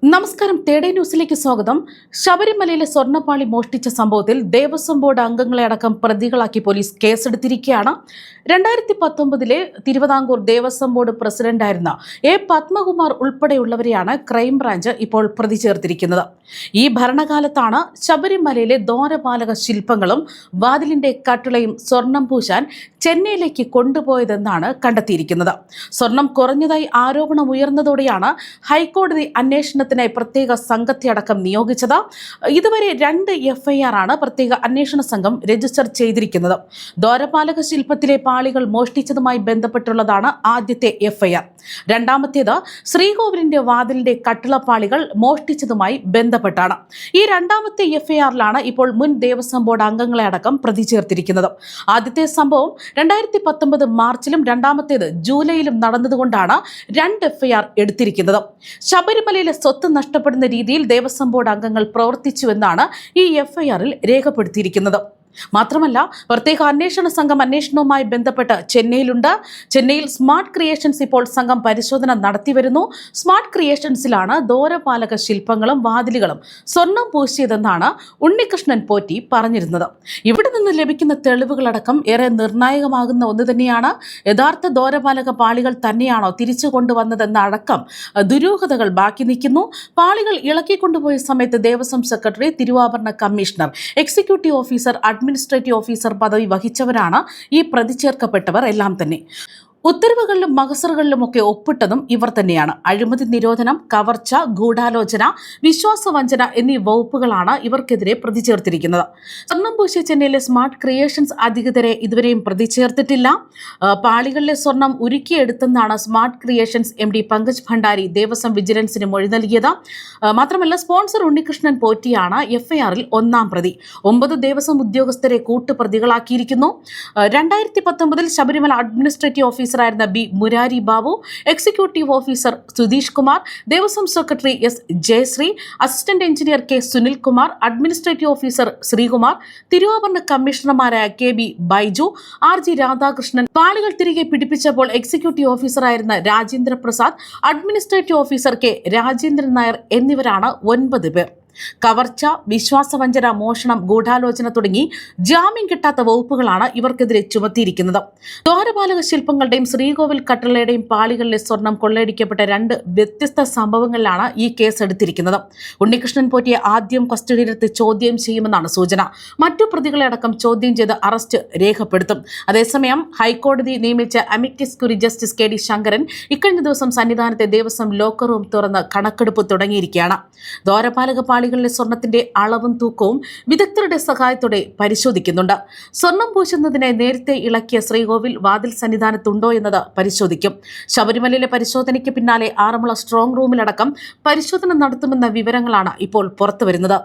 നമസ്കാരം, തേടേ ന്യൂസിലേക്ക് സ്വാഗതം. ശബരിമലയിലെ സ്വർണ്ണപ്പാളി മോഷ്ടിച്ച സംഭവത്തിൽ ദേവസ്വം ബോർഡ് അംഗങ്ങളെ അടക്കം പ്രതികളാക്കി പോലീസ് കേസെടുത്തിരിക്കുകയാണ്. 2019 തിരുവിതാംകൂർ ദേവസ്വം ബോർഡ് പ്രസിഡന്റായിരുന്ന എ പത്മകുമാർ ഉൾപ്പെടെയുള്ളവരെയാണ് ക്രൈംബ്രാഞ്ച് ഇപ്പോൾ പ്രതി ചേർത്തിരിക്കുന്നത്. ഈ ഭരണകാലത്താണ് ശബരിമലയിലെ ദ്വാരപാലക ശില്പങ്ങളും വാതിലിന്റെ കട്ടിളയും സ്വർണം പൂശാൻ ചെന്നൈയിലേക്ക് കൊണ്ടുപോയതെന്നാണ് കണ്ടെത്തിയിരിക്കുന്നത്. സ്വർണം കുറഞ്ഞതായി ആരോപണം ഉയർന്നതോടെയാണ് ഹൈക്കോടതി അന്വേഷണത്തിനായി പ്രത്യേക സംഘത്തെ അടക്കം നിയോഗിച്ചത്. ഇതുവരെ 2 FIR ആണ് പ്രത്യേക അന്വേഷണ സംഘം രജിസ്റ്റർ ചെയ്തിരിക്കുന്നത്. ദ്വാരപാലക ശില്പത്തിലെ പാളികൾ മോഷ്ടിച്ചതുമായി ബന്ധപ്പെട്ടുള്ളതാണ് ആദ്യത്തെ FIR. രണ്ടാമത്തേത് ശ്രീകോവിലിന്റെ വാതിലിന്റെ കട്ടിളപ്പാളികൾ മോഷ്ടിച്ചതുമായി ബന്ധപ്പെട്ടാണ്. ഈ രണ്ടാമത്തെ FIR-ലാണ് ഇപ്പോൾ മുൻ ദേവസ്വം ബോർഡ് അംഗങ്ങളെ അടക്കം പ്രതി ചേർത്തിരിക്കുന്നത്. ആദ്യത്തെ സംഭവം 2019 മാർച്ചിലും രണ്ടാമത്തേത് ജൂലൈയിലും നടന്നതുകൊണ്ടാണ് 2 FIR എടുത്തിരിക്കുന്നത്. ശബരിമലയിലെ സ്വത്ത് നഷ്ടപ്പെടുന്ന രീതിയിൽ ദേവസ്വം ബോർഡ് അംഗങ്ങൾ പ്രവർത്തിച്ചുവെന്നാണ് ഈ FIR-ൽ രേഖപ്പെടുത്തിയിരിക്കുന്നത്. മാത്രമല്ല, പ്രത്യേക അന്വേഷണ സംഘം അന്വേഷണവുമായി ബന്ധപ്പെട്ട് ചെന്നൈയിലുണ്ട്. ചെന്നൈയിൽ സ്മാർട്ട് ക്രിയേഷൻസ് ഇപ്പോൾ സംഘം പരിശോധന നടത്തിവരുന്നു. സ്മാർട്ട് ക്രിയേഷൻസിലാണ് ദ്വാരപാലക ശില്പങ്ങളും വാതിലുകളും സ്വർണം പൂശിയതെന്നാണ് ഉണ്ണികൃഷ്ണൻ പോറ്റി പറഞ്ഞിരുന്നത്. ഇവിടെ നിന്ന് ലഭിക്കുന്ന തെളിവുകളടക്കം ഏറെ നിർണായകമാകുന്ന ഒന്ന് തന്നെയാണ്. യഥാർത്ഥ ദ്വാരപാലക പാളികൾ തന്നെയാണോ തിരിച്ചു കൊണ്ടുവന്നതെന്ന അടക്കം ദുരൂഹതകൾ ബാക്കി നിൽക്കുന്നു. പാളികൾ ഇളക്കിക്കൊണ്ടുപോയ സമയത്ത് ദേവസ്വം സെക്രട്ടറി, തിരുവാഭരണ commissioner, executive officer, administrative officer പദവി വഹിച്ചവരാണ് ഈ പ്രതി ചേർക്കപ്പെട്ടവർ എല്ലാം തന്നെ. ഉത്തരവുകളിലും മഹസറുകളിലുമൊക്കെ ഒപ്പിട്ടതും ഇവർ തന്നെയാണ്. അഴിമതി നിരോധനം, കവർച്ച, ഗൂഢാലോചന, വിശ്വാസവഞ്ചന എന്നീ വകുപ്പുകളാണ് ഇവർക്കെതിരെ പ്രതി ചേർത്തിരിക്കുന്നത്. സ്വർണം പൂശിയ ചെന്നൈയിലെ സ്മാർട്ട് ക്രിയേഷൻസ് അധികൃതരെ ഇതുവരെയും പ്രതി ചേർത്തിട്ടില്ല. പാളികളിലെ സ്വർണം ഉരുക്കിയെടുത്തെന്നാണ് smart creations MD Pankaj Bhandari Devaswom വിജിലൻസിന് മൊഴി നൽകിയത്. മാത്രമല്ല, സ്പോൺസർ ഉണ്ണികൃഷ്ണൻ പോറ്റിയാണ് FIR-ൽ 1-ാം പ്രതി. 9 ദേവസ്വം ഉദ്യോഗസ്ഥരെ കൂട്ടുപ്രതികളാക്കിയിരിക്കുന്നു. 2019 ശബരിമല അഡ്മിനിസ്ട്രേറ്റീവ് ഓഫീസറായിരുന്ന B. Murari Babu, executive officer Sudheesh Kumar, Devaswom secretary S. Jayasree, assistant engineer K. Sunilkumar, administrative officer Sreekumar, തിരുവാഭരണ കമ്മീഷണർമാരായ KB ബൈജു, RG രാധാകൃഷ്ണൻ, പാളികൾ തിരികെ പിടിപ്പിച്ചപ്പോൾ എക്സിക്യൂട്ടീവ് ഓഫീസറായിരുന്ന Rajendra Prasad, administrative officer K. Rajendran Nair എന്നിവരാണ് 9 പേർ. കവർച്ച, വിശ്വാസവഞ്ചന, മോഷണം, ഗൂഢാലോചന തുടങ്ങി ജാമ്യം കിട്ടാത്ത വകുപ്പുകളാണ് ഇവർക്കെതിരെ ചുമത്തിയിരിക്കുന്നത്. ദ്വാരപാലക ശില്പങ്ങളുടെയും ശ്രീകോവിൽ കട്ടിളയുടെയും പാളികളിലെ സ്വർണം കൊള്ളയടിക്കപ്പെട്ട 2 വ്യത്യസ്ത സംഭവങ്ങളിലാണ് ഈ കേസ് എടുത്തിരിക്കുന്നത്. ഉണ്ണികൃഷ്ണൻ പോറ്റിയെ ആദ്യം കസ്റ്റഡിയിലെടുത്ത് ചോദ്യം ചെയ്യുമെന്നാണ് സൂചന. മറ്റു പ്രതികളെ അടക്കം ചോദ്യം ചെയ്ത് അറസ്റ്റ് രേഖപ്പെടുത്തും. അതേസമയം ഹൈക്കോടതി നിയമിച്ച amicus curiae justice KD Sankaran ഇക്കഴിഞ്ഞ ദിവസം സന്നിധാനത്തെ ദേവസ്വം ലോക്കർ റൂം തുറന്ന് കണക്കെടുപ്പ് തുടങ്ങിയിരിക്കുകയാണ്. ദ്വാരപാലക പാളികളിലെ സ്വർണത്തിന്റെ അളവും തൂക്കവും വിദഗ്ധരുടെ സഹായത്തോടെ പരിശോധിക്കുന്നുണ്ട്. സ്വർണം പൂശുന്നതിനായി നേരത്തെ ഇളക്കിയ ശ്രീകോവിൽ വാതിൽ സന്നിധാനത്തുണ്ടോ എന്നത് പരിശോധിക്കും. ശബരിമലയിലെ പരിശോധനയ്ക്ക് പിന്നാലെ ആറന്മുള സ്ട്രോങ് റൂമിലടക്കം പരിശോധന നടത്തുമെന്ന വിവരങ്ങളാണ് ഇപ്പോൾ പുറത്തുവരുന്നത്.